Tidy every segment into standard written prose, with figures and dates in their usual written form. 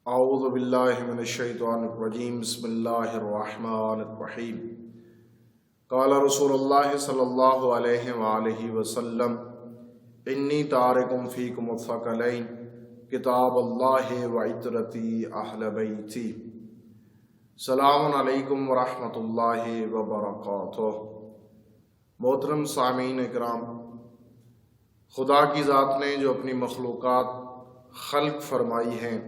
اعوذ باللہ من الشیطان الرجیم بسم اللہ الرحمن الرحیم قال رسول اللہ صلی اللہ علیہ وآلہ وسلم انی تارکم فیکم الثقلین کتاب اللہ وعطرتی اہل بیتی۔ سلام علیکم ورحمۃ اللہ وبرکاتہ۔ محترم سامعین اکرام، خدا کی ذات نے جو اپنی مخلوقات خلق فرمائی ہیں،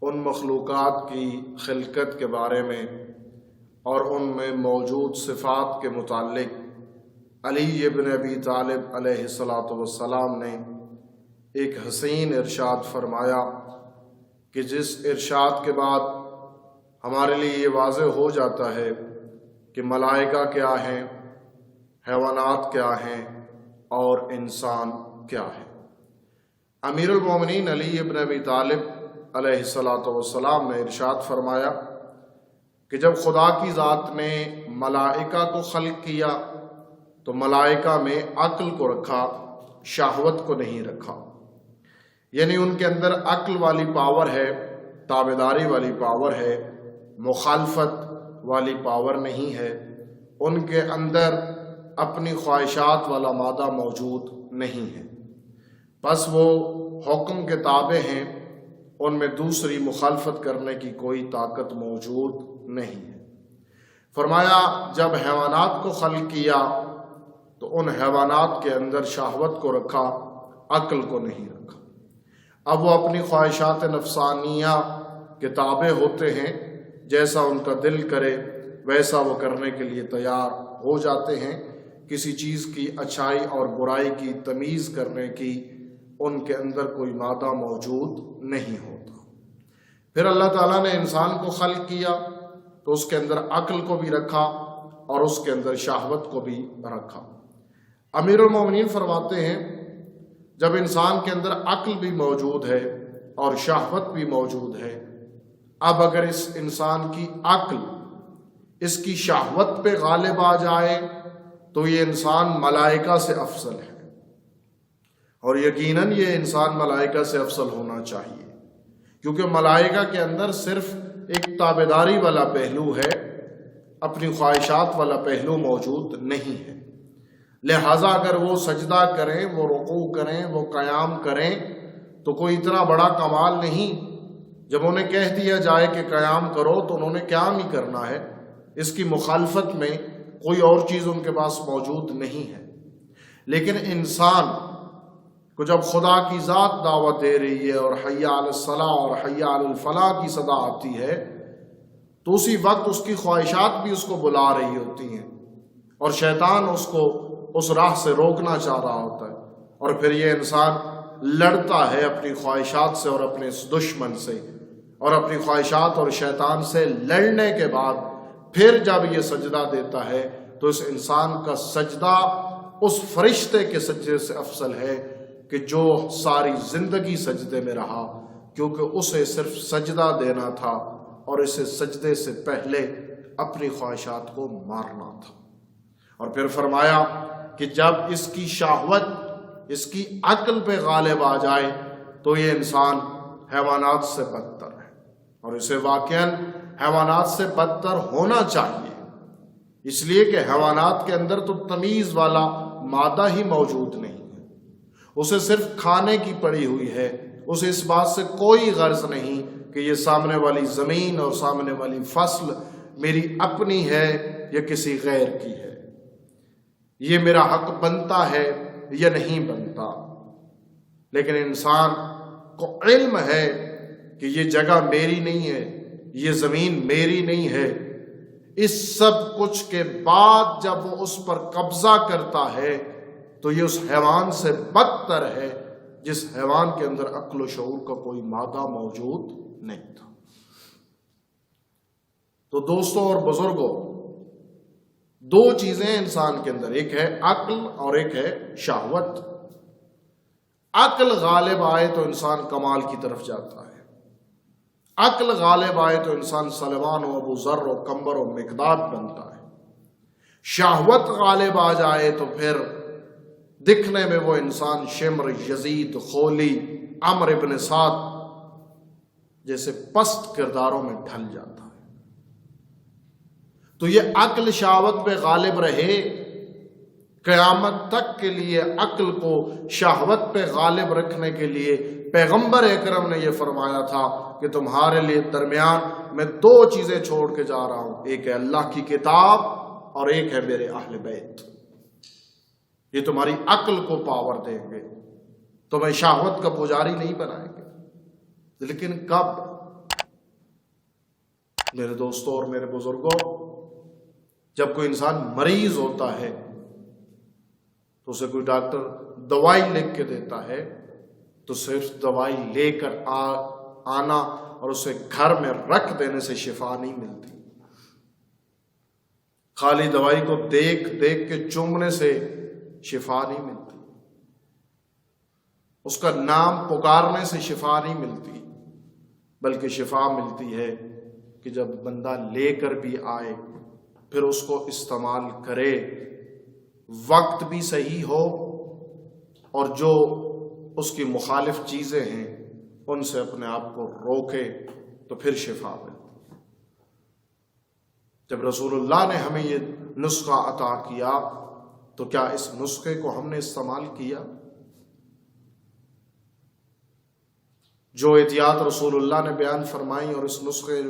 ان مخلوقات کی خلقت کے بارے میں اور ان میں موجود صفات کے متعلق علی ابن ابی طالب علیہ السلام نے ایک حسین ارشاد فرمایا کہ جس ارشاد کے بعد ہمارے لیے یہ واضح ہو جاتا ہے کہ ملائکہ کیا ہیں، حیوانات کیا ہیں اور انسان کیا ہے۔ امیر المومنین علی ابن ابی طالب علیہ السلام نے ارشاد فرمایا کہ جب خدا کی ذات نے ملائکہ کو خلق کیا تو ملائکہ میں عقل کو رکھا، شہوت کو نہیں رکھا۔ یعنی ان کے اندر عقل والی پاور ہے، تابعداری والی پاور ہے، مخالفت والی پاور نہیں ہے۔ ان کے اندر اپنی خواہشات والا مادہ موجود نہیں ہے، بس وہ حکم کے تابع ہیں، ان میں دوسری مخالفت کرنے کی کوئی طاقت موجود نہیں ہے۔ فرمایا جب حیوانات کو خلق کیا تو ان حیوانات کے اندر شہوت کو رکھا، عقل کو نہیں رکھا۔ اب وہ اپنی خواہشات نفسانیہ کے تابع ہوتے ہیں، جیسا ان کا دل کرے ویسا وہ کرنے کے لیے تیار ہو جاتے ہیں۔ کسی چیز کی اچھائی اور برائی کی تمیز کرنے کی ان کے اندر کوئی مادہ موجود نہیں ہوتا۔ پھر اللہ تعالیٰ نے انسان کو خلق کیا تو اس کے اندر عقل کو بھی رکھا اور اس کے اندر شہوت کو بھی رکھا۔ امیر المومنین فرماتے ہیں جب انسان کے اندر عقل بھی موجود ہے اور شہوت بھی موجود ہے، اب اگر اس انسان کی عقل اس کی شہوت پہ غالب آ جائے تو یہ انسان ملائکہ سے افضل ہے، اور یقیناً یہ انسان ملائکہ سے افضل ہونا چاہیے، کیونکہ ملائکہ کے اندر صرف ایک تابعداری والا پہلو ہے، اپنی خواہشات والا پہلو موجود نہیں ہے۔ لہٰذا اگر وہ سجدہ کریں، وہ رکوع کریں، وہ قیام کریں تو کوئی اتنا بڑا کمال نہیں۔ جب انہیں کہہ دیا جائے کہ قیام کرو تو انہوں نے قیام ہی کرنا ہے، اس کی مخالفت میں کوئی اور چیز ان کے پاس موجود نہیں ہے۔ لیکن انسان کو جب خدا کی ذات دعوت دے رہی ہے اور حی علی الصلاۃ اور حی علی الفلاح کی صدا آتی ہے تو اسی وقت اس کی خواہشات بھی اس کو بلا رہی ہوتی ہیں، اور شیطان اس کو اس راہ سے روکنا چاہ رہا ہوتا ہے، اور پھر یہ انسان لڑتا ہے اپنی خواہشات سے اور اپنے اس دشمن سے، اور اپنی خواہشات اور شیطان سے لڑنے کے بعد پھر جب یہ سجدہ دیتا ہے تو اس انسان کا سجدہ اس فرشتے کے سجدے سے افضل ہے کہ جو ساری زندگی سجدے میں رہا، کیونکہ اسے صرف سجدہ دینا تھا اور اسے سجدے سے پہلے اپنی خواہشات کو مارنا تھا۔ اور پھر فرمایا کہ جب اس کی شہوت اس کی عقل پہ غالب آ جائے تو یہ انسان حیوانات سے بدتر ہے، اور اسے واقعاً حیوانات سے بدتر ہونا چاہیے، اس لیے کہ حیوانات کے اندر تو تمیز والا مادہ ہی موجود نہیں ہے، اسے صرف کھانے کی پڑی ہوئی ہے، اسے اس بات سے کوئی غرض نہیں کہ یہ سامنے والی زمین اور سامنے والی فصل میری اپنی ہے یا کسی غیر کی ہے، یہ میرا حق بنتا ہے یا نہیں بنتا۔ لیکن انسان کو علم ہے کہ یہ جگہ میری نہیں ہے، یہ زمین میری نہیں ہے۔ اس سب کچھ کے بعد جب وہ اس پر قبضہ کرتا ہے تو یہ اس حیوان سے بدتر ہے جس حیوان کے اندر عقل و شعور کا کوئی مادہ موجود نہیں تھا۔ تو دوستوں اور بزرگوں، دو چیزیں انسان کے اندر، ایک ہے عقل اور ایک ہے شہوت۔ عقل غالب آئے تو انسان کمال کی طرف جاتا ہے، عقل غالب آئے تو انسان سلیمان و ابو ذر و قمبر و مقداد بنتا ہے۔ شہوت غالب آ جائے تو پھر دکھنے میں وہ انسان شمر، یزید، خولی، عمر ابن سعد جیسے پست کرداروں میں ڈھل جاتا ہے۔ تو یہ عقل شہوت پہ غالب رہے، قیامت تک کے لیے عقل کو شہوت پہ غالب رکھنے کے لیے پیغمبر اکرم نے یہ فرمایا تھا کہ تمہارے لیے درمیان میں دو چیزیں چھوڑ کے جا رہا ہوں، ایک ہے اللہ کی کتاب اور ایک ہے میرے اہل بیت۔ یہ تمہاری عقل کو پاور دیں گے، تمہیں شہوت کا پجاری نہیں بنائیں گے۔ لیکن کب؟ میرے دوستوں اور میرے بزرگوں، جب کوئی انسان مریض ہوتا ہے تو اسے کوئی ڈاکٹر دوائی لکھ کے دیتا ہے تو صرف دوائی لے کر آنا اور اسے گھر میں رکھ دینے سے شفا نہیں ملتی۔ خالی دوائی کو دیکھ دیکھ کے چومنے سے شفا نہیں ملتی، اس کا نام پکارنے سے شفا نہیں ملتی، بلکہ شفا ملتی ہے کہ جب بندہ لے کر بھی آئے پھر اس کو استعمال کرے، وقت بھی صحیح ہو اور جو اس کی مخالف چیزیں ہیں ان سے اپنے آپ کو روکے تو پھر شفا ملتی۔ جب رسول اللہ نے ہمیں یہ نسخہ عطا کیا تو کیا اس نسخے کو ہم نے استعمال کیا؟ جو احتیاط رسول اللہ نے بیان فرمائی اور اس نسخے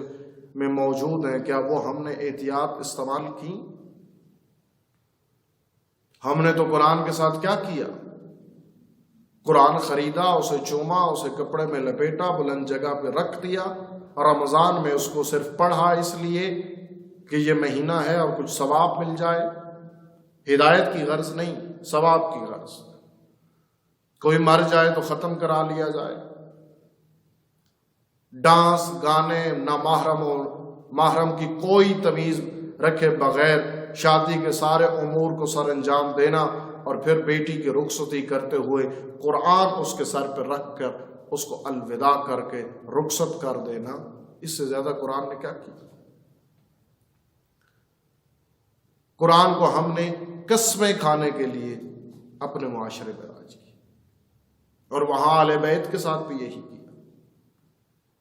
میں موجود ہیں، کیا وہ ہم نے احتیاط استعمال کی؟ ہم نے تو قرآن کے ساتھ کیا کیا؟ قرآن خریدا، اسے چوما، اسے کپڑے میں لپیٹا، بلند جگہ پہ رکھ دیا، اور رمضان میں اس کو صرف پڑھا اس لیے کہ یہ مہینہ ہے اور کچھ ثواب مل جائے۔ ہدایت کی غرض نہیں، ثواب کی غرض۔ کوئی مر جائے تو ختم کرا لیا جائے۔ ڈانس، گانے، نہ محرم کی کوئی تمیز رکھے بغیر شادی کے سارے امور کو سر انجام دینا اور پھر بیٹی کی رخصتی کرتے ہوئے قرآن اس کے سر پہ رکھ کر اس کو الوداع کر کے رخصت کر دینا، اس سے زیادہ قرآن نے کیا کیا؟ قرآن کو ہم نے قسمیں کھانے کے لیے اپنے معاشرے میں راج کی، اور وہاں اہل بیت کے ساتھ بھی یہی کیا۔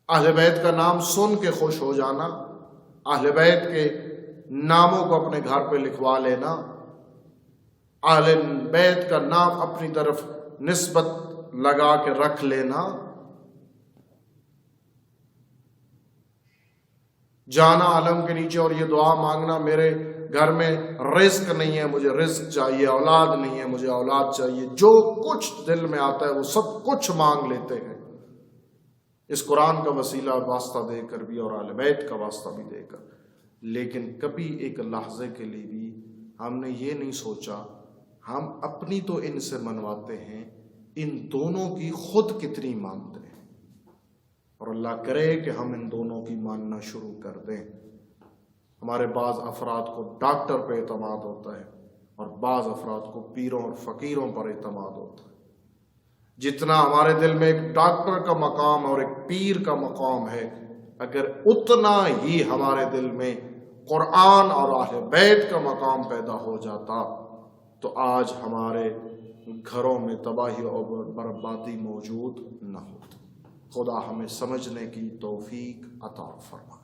اہل بیت کا نام سن کے خوش ہو جانا، اہل بیت کے ناموں کو اپنے گھر پہ لکھوا لینا، اہل بیت کا نام اپنی طرف نسبت لگا کے رکھ لینا، جانا علم کے نیچے اور یہ دعا مانگنا میرے گھر میں رزق نہیں ہے، مجھے رزق چاہیے، اولاد نہیں ہے، مجھے اولاد چاہیے، جو کچھ دل میں آتا ہے وہ سب کچھ مانگ لیتے ہیں، اس قرآن کا وسیلہ واسطہ دے کر بھی اور اہل بیت کا واسطہ بھی دے کر۔ لیکن کبھی ایک لحظے کے لیے بھی ہم نے یہ نہیں سوچا ہم اپنی تو ان سے منواتے ہیں، ان دونوں کی خود کتنی مانتے ہیں، اور اللہ کرے کہ ہم ان دونوں کی ماننا شروع کر دیں۔ ہمارے بعض افراد کو ڈاکٹر پہ اعتماد ہوتا ہے اور بعض افراد کو پیروں اور فقیروں پر اعتماد ہوتا ہے۔ جتنا ہمارے دل میں ایک ڈاکٹر کا مقام اور ایک پیر کا مقام ہے، اگر اتنا ہی ہمارے دل میں قرآن اور اہل بیت کا مقام پیدا ہو جاتا تو آج ہمارے گھروں میں تباہی اور بربادی موجود نہ ہوتی۔ خدا ہمیں سمجھنے کی توفیق عطا فرمائے۔